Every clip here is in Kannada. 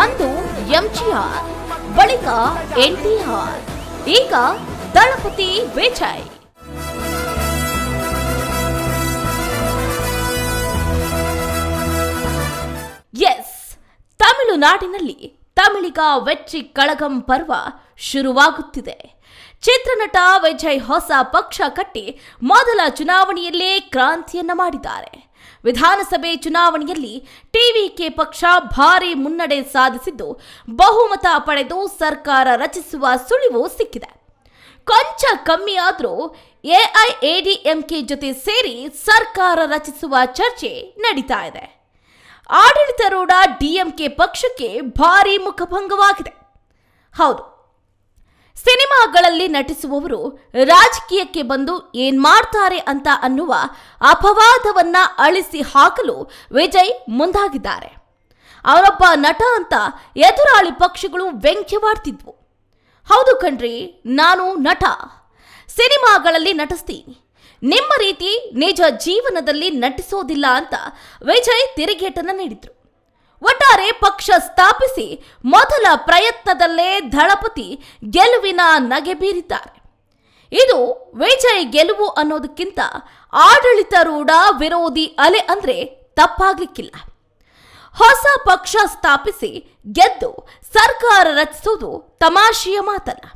ಅಂದು ಎಂಜಿಆರ್, ಬಳಿಕ ಎನ್ಟಿಆರ್, ಈಗ ದಳಪತಿ ವಿಜಯ್. ಎಸ್, ತಮಿಳುನಾಡಿನಲ್ಲಿ ತಮಿಳಿಗ ವೆಚ್ಚಿ ಕಳಗಂ ಪರ್ವ ಶುರುವಾಗುತ್ತಿದೆ. ಚಿತ್ರನಟ ವಿಜಯ್ ಹೊಸ ಪಕ್ಷ ಕಟ್ಟಿ ಮೊದಲ ಚುನಾವಣೆಯಲ್ಲೇ ಕ್ರಾಂತಿಯನ್ನ ಮಾಡಿದ್ದಾರೆ. ವಿಧಾನಸಭೆ ಚುನಾವಣೆಯಲ್ಲಿ ಟಿವಿಕೆ ಪಕ್ಷ ಭಾರಿ ಮುನ್ನಡೆ ಸಾಧಿಸಿದ್ದು ಬಹುಮತ ಪಡೆದು ಸರ್ಕಾರ ರಚಿಸುವ ಸುಳಿವು ಸಿಕ್ಕಿದೆ. ಕೊಂಚ ಕಮ್ಮಿಯಾದರೂ ಎಐಎಡಿಎಂಕೆ ಜೊತೆ ಸೇರಿ ಸರ್ಕಾರ ರಚಿಸುವ ಚರ್ಚೆ ನಡೀತಾ ಇದೆ. ಆಡಳಿತಾರೂಢ ಡಿಎಂಕೆ ಪಕ್ಷಕ್ಕೆ ಭಾರಿ ಮುಖಭಂಗವಾಗಿದೆ. ಹೌದು, ಸಿನಿಮಾಗಳಲ್ಲಿ ನಟಿಸುವವರು ರಾಜಕೀಯಕ್ಕೆ ಬಂದು ಏನ್ ಮಾಡ್ತಾರೆ ಅಂತ ಅನ್ನುವ ಅಪವಾದವನ್ನ ಅಳಿಸಿ ಹಾಕಲು ವಿಜಯ್ ಮುಂದಾಗಿದ್ದಾರೆ. ಅವರೊಬ್ಬ ನಟ ಅಂತ ಎದುರಾಳಿ ಪಕ್ಷಗಳು ವ್ಯಂಗ್ಯವಾಡ್ತಿದ್ವು. ಹೌದು ಕಣ್ರಿ, ನಾನು ನಟ, ಸಿನಿಮಾಗಳಲ್ಲಿ ನಟಿಸ್ತೀನಿ, ನಿಮ್ಮ ರೀತಿ ನಿಜ ಜೀವನದಲ್ಲಿ ನಟಿಸೋದಿಲ್ಲ ಅಂತ ವಿಜಯ್ ತಿರುಗೇಟನ್ನ ನೀಡಿದ್ರು. ಒಟ್ಟಾರೆ ಪಕ್ಷ ಸ್ಥಾಪಿಸಿ ಮೊದಲ ಪ್ರಯತ್ನದಲ್ಲೇ ದಳಪತಿ ಗೆಲುವಿನ ನಗೆ ಬೀರಿದ್ದಾರೆ. ಇದು ವಿಜಯ್ ಗೆಲುವು ಅನ್ನೋದಕ್ಕಿಂತ ಆಡಳಿತಾರೂಢ ವಿರೋಧಿ ಅಲೆ ಅಂದ್ರೆ ತಪ್ಪಾಗ್ಲಿಕ್ಕಿಲ್ಲ. ಹೊಸ ಪಕ್ಷ ಸ್ಥಾಪಿಸಿ ಗೆದ್ದು ಸರ್ಕಾರ ರಚಿಸುವುದು ತಮಾಷೆಯ ಮಾತಲ್ಲ.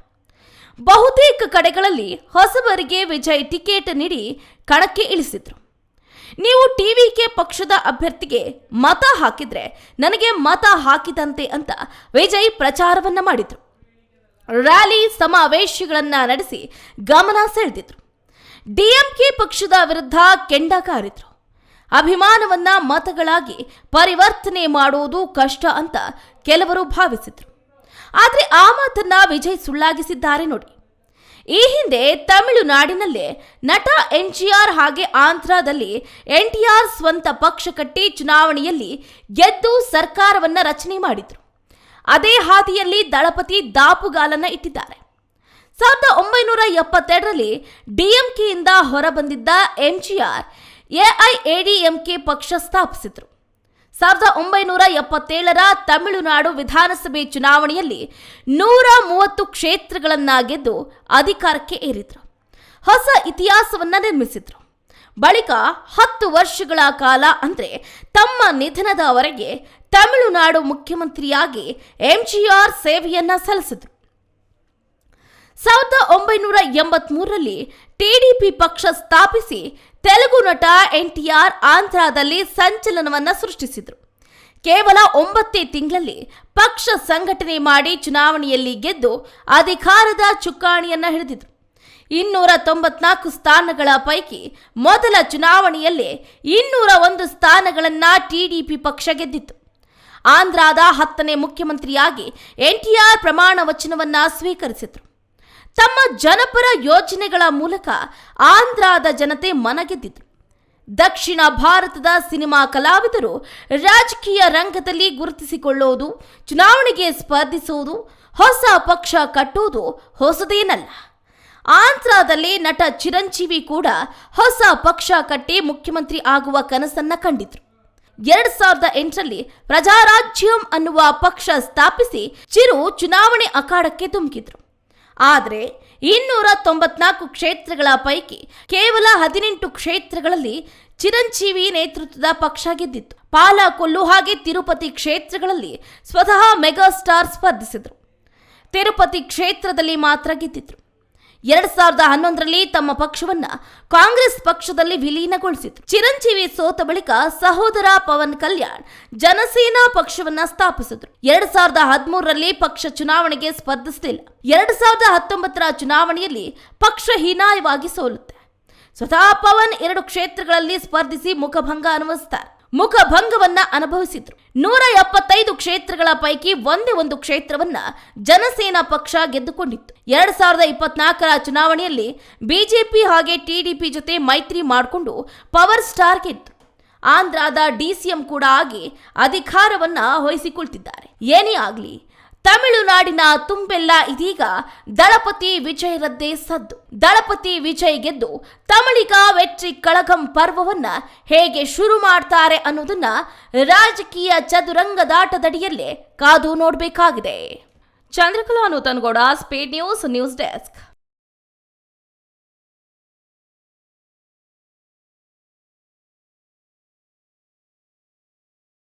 ಬಹುತೇಕ ಕಡೆಗಳಲ್ಲಿ ಹೊಸಬರಿಗೆ ವಿಜಯ್ ಟಿಕೆಟ್ ನೀಡಿ ಕಣಕ್ಕೆ ಇಳಿಸಿದ್ರು. ನೀವು ಟಿವಿಕೆ ಪಕ್ಷದ ಅಭ್ಯರ್ಥಿಗೆ ಮತ ಹಾಕಿದ್ರೆ ನನಗೆ ಮತ ಹಾಕಿದಂತೆ ಅಂತ ವಿಜಯ್ ಪ್ರಚಾರವನ್ನ ಮಾಡಿದ್ರು. ರ್ಯಾಲಿ ಸಮಾವೇಶಗಳನ್ನ ನಡೆಸಿ ಗಮನ ಸೆಳೆದಿದ್ರು. ಡಿಎಂಕೆ ಪಕ್ಷದ ವಿರುದ್ಧ ಕೆಂಡ ಕಾರಿದ್ರು. ಅಭಿಮಾನವನ್ನ ಮತಗಳಾಗಿ ಪರಿವರ್ತನೆ ಮಾಡುವುದು ಕಷ್ಟ ಅಂತ ಕೆಲವರು ಭಾವಿಸಿದ್ರು. ಆದ್ರೆ ಆ ಮಾತನ್ನ ವಿಜಯ್ ಸುಳ್ಳಾಗಿಸಿದ್ದಾರೆ ನೋಡಿ. ಈ ಹಿಂದೆ ತಮಿಳುನಾಡಿನಲ್ಲೇ ನಟ ಎನ್ಟಿಆರ್ ಹಾಗೆ ಆಂಧ್ರದಲ್ಲಿ ಎನ್ಟಿಆರ್ ಸ್ವಂತ ಪಕ್ಷ ಕಟ್ಟಿ ಚುನಾವಣೆಯಲ್ಲಿ ಗೆದ್ದು ಸರ್ಕಾರವನ್ನ ರಚನೆ ಮಾಡಿದ್ರು. ಅದೇ ಹಾದಿಯಲ್ಲಿ ದಳಪತಿ ದಾಪುಗಾಲನ್ನ ಇಟ್ಟಿದ್ದಾರೆ. 1972ರಲ್ಲಿ ಡಿಎಂಕೆಯಿಂದ ಹೊರಬಂದಿದ್ದ ಎಂಜಿಆರ್ ಎಐಎಡಿಎಂಕೆ ಪಕ್ಷ ಸ್ಥಾಪಿಸಿದ್ರು. 1977ರ ತಮಿಳುನಾಡು ವಿಧಾನಸಭೆ ಚುನಾವಣೆಯಲ್ಲಿ 130 ಕ್ಷೇತ್ರಗಳನ್ನ ಗೆದ್ದು ಅಧಿಕಾರಕ್ಕೆ ಏರಿದ್ರು. ಹೊಸ ಇತಿಹಾಸವನ್ನ ನಿರ್ಮಿಸಿದ್ರು. ಬಳಿಕ 10 ವರ್ಷಗಳ ಕಾಲ ಅಂದ್ರೆ ತಮ್ಮ ನಿಧನದವರೆಗೆ ತಮಿಳುನಾಡು ಮುಖ್ಯಮಂತ್ರಿಯಾಗಿ ಎಂಜಿಆರ್ ಸೇವೆಯನ್ನ ಸಲ್ಲಿಸಿದ್ರು. 1983ರಲ್ಲಿ ಟಿಡಿಪಿ ಪಕ್ಷ ಸ್ಥಾಪಿಸಿ ತೆಲುಗು ನಟ ಎನ್ಟಿಆರ್ ಆಂಧ್ರದಲ್ಲಿ ಸಂಚಲನವನ್ನ ಸೃಷ್ಟಿಸಿದ್ರು. ಕೇವಲ 9 ತಿಂಗಳಲ್ಲಿ ಪಕ್ಷ ಸಂಘಟನೆ ಮಾಡಿ ಚುನಾವಣೆಯಲ್ಲಿ ಗೆದ್ದು ಅಧಿಕಾರದ ಚುಕ್ಕಾಣಿಯನ್ನ ಹಿಡಿದಿದ್ರು. 294 ಸ್ಥಾನಗಳ ಪೈಕಿ ಮೊದಲ ಚುನಾವಣೆಯಲ್ಲೇ 201 ಸ್ಥಾನಗಳನ್ನ ಟಿಡಿಪಿ ಪಕ್ಷ ಗೆದ್ದಿತ್ತು. ಆಂಧ್ರದ 10ನೇ ಮುಖ್ಯಮಂತ್ರಿಯಾಗಿ ಎನ್ಟಿಆರ್ ಪ್ರಮಾಣ ವಚನವನ್ನ ಸ್ವೀಕರಿಸಿದ್ರು. ತಮ್ಮ ಜನಪರ ಯೋಜನೆಗಳ ಮೂಲಕ ಆಂಧ್ರದ ಜನತೆ ಮನಗೆದ್ದಿದ್ರು. ದಕ್ಷಿಣ ಭಾರತದ ಸಿನಿಮಾ ಕಲಾವಿದರು ರಾಜಕೀಯ ರಂಗದಲ್ಲಿ ಗುರುತಿಸಿಕೊಳ್ಳುವುದು, ಚುನಾವಣೆಗೆ ಸ್ಪರ್ಧಿಸುವುದು, ಹೊಸ ಪಕ್ಷ ಕಟ್ಟುವುದು ಹೊಸದೇನಲ್ಲ. ಆಂಧ್ರದಲ್ಲಿ ನಟ ಚಿರಂಜೀವಿ ಕೂಡ ಹೊಸ ಪಕ್ಷ ಕಟ್ಟಿ ಮುಖ್ಯಮಂತ್ರಿ ಆಗುವ ಕನಸನ್ನ ಕಂಡಿದ್ರು. 2008ರಲ್ಲಿ ಪ್ರಜಾರಾಜ್ಯಂ ಅನ್ನುವ ಪಕ್ಷ ಸ್ಥಾಪಿಸಿ ಚಿರು ಚುನಾವಣೆ ಅಖಾಡಕ್ಕೆ ಧುಮುಕಿದ್ರು. ಆದರೆ 294 ಕ್ಷೇತ್ರಗಳ ಪೈಕಿ ಕೇವಲ 18 ಕ್ಷೇತ್ರಗಳಲ್ಲಿ ಚಿರಂಜೀವಿ ನೇತೃತ್ವದ ಪಕ್ಷ ಗೆದ್ದಿತ್ತು. ಪಾಲಕೊಲ್ಲು ಹಾಗೆ ತಿರುಪತಿ ಕ್ಷೇತ್ರಗಳಲ್ಲಿ ಸ್ವತಃ ಮೆಗಾಸ್ಟಾರ್ ಸ್ಪರ್ಧಿಸಿದ್ರು. ತಿರುಪತಿ ಕ್ಷೇತ್ರದಲ್ಲಿ ಮಾತ್ರ ಗೆದ್ದಿದ್ರು. 2011ರಲ್ಲಿ ತಮ್ಮ ಪಕ್ಷವನ್ನ ಕಾಂಗ್ರೆಸ್ ಪಕ್ಷದಲ್ಲಿ ವಿಲೀನಗೊಳಿಸಿದ್ರು. ಚಿರಂಜೀವಿ ಸೋತ ಬಳಿಕ ಸಹೋದರ ಪವನ್ ಕಲ್ಯಾಣ್ ಜನಸೇನಾ ಪಕ್ಷವನ್ನ ಸ್ಥಾಪಿಸಿದ್ರು. 2013ರಲ್ಲಿ ಪಕ್ಷ ಚುನಾವಣೆಗೆ ಸ್ಪರ್ಧಿಸಲಿಲ್ಲ. 2019ರ ಚುನಾವಣೆಯಲ್ಲಿ ಪಕ್ಷ ಹೀನಾಯವಾಗಿ ಸೋಲುತ್ತೆ. ಸ್ವತಃ ಪವನ್ 2 ಕ್ಷೇತ್ರಗಳಲ್ಲಿ ಸ್ಪರ್ಧಿಸಿ ಮುಖಭಂಗವನ್ನ ಅನುಭವಿಸಿದ್ರು. 175 ಕ್ಷೇತ್ರಗಳ ಪೈಕಿ ಒಂದೇ ಒಂದು ಕ್ಷೇತ್ರವನ್ನ ಜನಸೇನಾ ಪಕ್ಷ ಗೆದ್ದುಕೊಂಡಿತ್ತು. 2024ರ ಚುನಾವಣೆಯಲ್ಲಿ ಬಿಜೆಪಿ ಹಾಗೆ ಟಿಡಿಪಿ ಜೊತೆ ಮೈತ್ರಿ ಮಾಡಿಕೊಂಡು ಪವರ್ ಸ್ಟಾರ್ ಗೆದ್ದು ಆಂಧ್ರದ ಡಿಸಿಎಂ ಕೂಡ ಆಗಿ ಅಧಿಕಾರವನ್ನ ವಹಿಸಿಕೊಳ್ತಿದ್ದಾರೆ. ಏನೇ ಆಗ್ಲಿ, ತಮಿಳುನಾಡಿನ ತುಂಬೆಲ್ಲ ಇದೀಗ ದಳಪತಿ ವಿಜಯ್ ರದ್ದೇ ಸದ್ದು. ದಳಪತಿ ವಿಜಯ್ ಗೆದ್ದು ತಮಿಳಿಗ ವೆಟ್ರಿ ಕಳಗಂ ಪರ್ವವನ್ನ ಹೇಗೆ ಶುರು ಮಾಡ್ತಾರೆ ಅನ್ನೋದನ್ನ ರಾಜಕೀಯ ಚದುರಂಗದಾಟದಡಿಯಲ್ಲೇ ಕಾದು ನೋಡಬೇಕಾಗಿದೆ. Chandrakala Nutangowda, speed news, news desk.